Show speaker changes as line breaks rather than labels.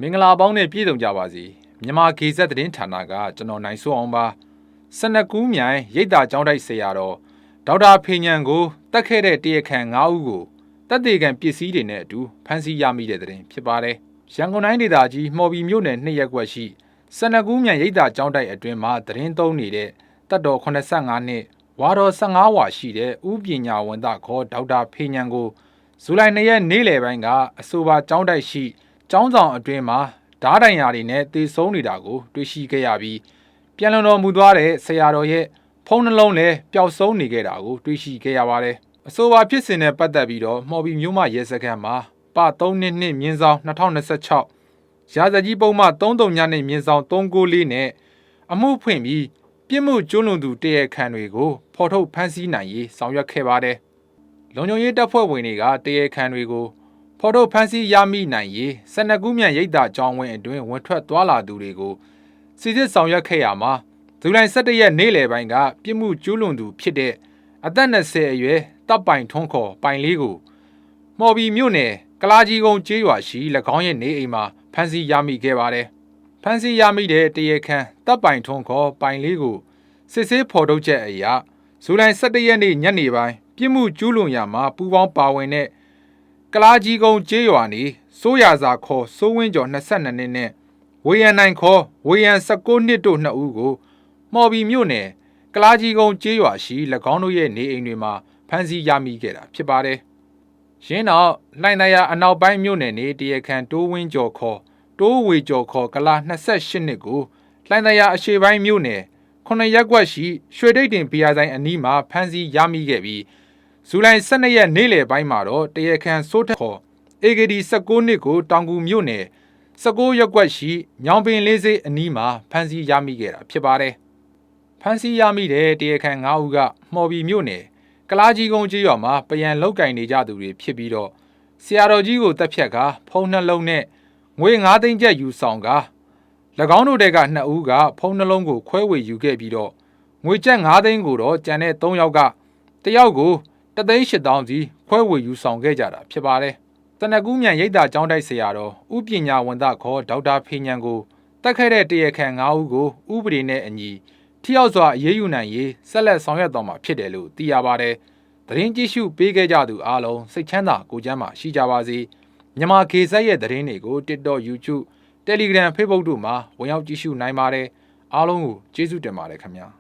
မင်္ဂလာပေါင်းနဲ့ပြည့်စုံကြပါစေမြန်မာခေဆက်သတင်းဌာနကကျွန်တော်နိုင်စိုးအောင်ပါစနကူးမြိုင်ရိတ်တာကျောင်းတိုက်ဆရာတော်ဒေါက်တာဖေညံကိုတတ်ခဲ့တဲ့တရားခံ9ဦးကိုတပ်တေခံပစ္စည်းတွေနဲ့အတူဖမ်းဆီးရမိတဲ့သတင်းဖြစ်ပါတယ်ရန်ကုန်တိုင်းဒေသကြီးမှော်ဘီမြို့နယ်2ရပ်ကွက်ရှိစနကူးမြိုင်ရိတ်တာကျောင်းတိုက်အတွင်းမှာသတင်းသုံးနေတဲ့တပ်တော်85နှစ်ဝါတော်15ဝါရှိတဲ့ဥပညာဝန်သားခေါ်ဒေါက်တာဖေညံကိုဇူလိုင်2ရက်နေ့လယ်ပိုင်းကအဆိုပါကျောင်းတိုက်ရှိကျောင်းဆောင်အတွင်းမှာဓားတိုင်ယာတွေနဲ့တေဆုံးနေတာကိုတွေ့ရှိခဲ့ရပြီးပြန်လုံတော်မူသွားတဲ့ဆရာတော်ရဲ့ဖုန်းနှလုံးလည်းပျောက်ဆုံးနေခဲ့တာကိုတွေ့ရှိခဲ့ရပါတယ်။အဆိုပါဖြစ်စဉ်နဲ့ပတ်သက်ပြီးတော့မှော်ဘီမြို့မရဲစခန်းမှာပ322မြင်းဆောင်2026ရာဇကြီးပုံမှ33ညနေမြင်းဆောင်394နဲ့အမှုဖွင့်ပြီးပြစ်မှုကျူးလွန်သူတရားခံတွေကိုဖော်ထုတ်ဖမ်းဆီးနိုင်ရေးဆောင်ရွက်ခဲ့ပါတယ်။လုံခြုံရေးတပ်ဖွဲ့ဝင်တွေကတရားခံတွေကိုဖော်ထုတ်ဖမ်းဆီးရမိနိုင်ရေးစနကူးမြန်ရိတ်တာကျောင်းဝင်းအတွင်းဝင်ထွက်သွားလာသူတွေကိုစစ်စစ်ဆောင်ရွက်ခဲ့ရမှာဇူလိုင်17ရက်နေ့လယ်ပိုင်းကပြစ်မှုကျူးလွန်သူဖြစ်တဲ့အသက်20အရွယ်တပ်ပိုင်ထွန်းခေါ်ပိုင်လေးကိုမှော်ဘီမြို့နယ်ကလာကြီးကုန်းကျေးရွာရှိ၎င်းရဲ့နေအိမ်မှာဖမ်းဆီးရမိခဲ့ပါတယ်။ဖမ်းဆီးရမိတဲ့တရားခံတပ်ပိုင်ထွန်းခေါ်ပိုင်လေးကိုစစ်ဆေးဖော်ထုတ်ချက်အရဇူလိုင်17ရက်နေ့ညနေပိုင်းပြစ်မှုကျူးလွန်ရာမှာပူးပေါင်းပါဝင်တဲ့ကလာကြီးကုန်းကျေးရွာနေစိုးရစာခေါ်စိုးဝင်းကျော်22နှစ်နဲ့ဝေယံနိုင်ခေါ်ဝေယံ19နှစ်တို့2ဦးကိုမှော်ဘီမြို့နယ်ကလာကြီးကုန်းကျေးရွာရှိ၎င်းတို့ရဲ့နေအိမ်တွေမှာဖမ်းဆီးရမိခဲ့တာဖြစ်ပါတယ်။ရင်းနောက်လှိုင်သာယာအနောက်ပိုင်းမြို့နယ်နေတရားခံတိုးဝင်းကျော်ခေါ်တိုးဝေကျော်ခေါ်ကလာ28နှစ်ကိုလှိုင်သာယာအရှေ့ပိုင်းမြို့နယ်9ရပ်ကွက်ရှိရွှေဒိတ်တင်ဘီယာဆိုင်အနီးမှာဖမ်းဆီးရမိခဲ့ပြီးဇူလိုင်12ရက်နေ့လယ်ပိုင်းမှာတော့တရားခံစိုးထက်ခေါ် AKD 19နှစ်ကိုတောင်ကူမြို့နယ်19ရပ်ကွက်ရှိညောင်ပင်လေးစေးအနီးမှာဖမ်းဆီးရမိခဲ့တာဖြစ်ပါတယ်။ဖမ်းဆီးရမိတဲ့တရားခံ9ဦးကမှော်ဘီမြို့နယ်ကလာကြီးကုန်းကျေးရွာမှာပယံလောက်ကင်နေကြသူတွေဖြစ်ပြီးတော့ဆရာတော်ကြီးကိုတပ်ဖြတ်ကာဖုံးနှလုံးနဲ့ငွေ9သိန်းကျပ်ယူဆောင်ကာ၎င်းတို့တဲက2ဦးကဖုံးနှလုံးကိုခွဲဝေယူခဲ့ပြီးတော့ငွေကျပ်9သိန်းကိုတော့ကျန်တဲ့3ယောက်ကတယောက်ကို1,800,000စီခွဲဝေယူဆောင်ခဲ့ကြတာဖြစ်ပါတယ်။တနကူးမြန်ရိတ်တာကျောင်းတိုက်ဆရာတော်ဥပညာဝန်သားခေါ်ဒေါက်တာဖေညံကိုတက်ခဲ့တဲ့တရားခံ9ဦးကိုဥပဒေနဲ့အညီထိရောက်စွာအရေးယူနိုင်ရေးဆက်လက်ဆောင်ရွက်သွားမှာဖြစ်တယ်လို့သိရပါတယ်။သတင်းကြည့်ရှုပေးခဲ့ကြသူအားလုံးစိတ်ချမ်းသာကိုယ်ကျန်းမာရှိကြပါစေ။မြန်မာခေဆက်ရဲ့သတင်းတွေကို TikTok, YouTube, Telegram, Facebook တို့မှာဝင်ရောက်ကြည့်ရှုနိုင်ပါတယ်။အားလုံးကိုကျေးဇူးတင်ပါတယ်ခင်ဗျာ။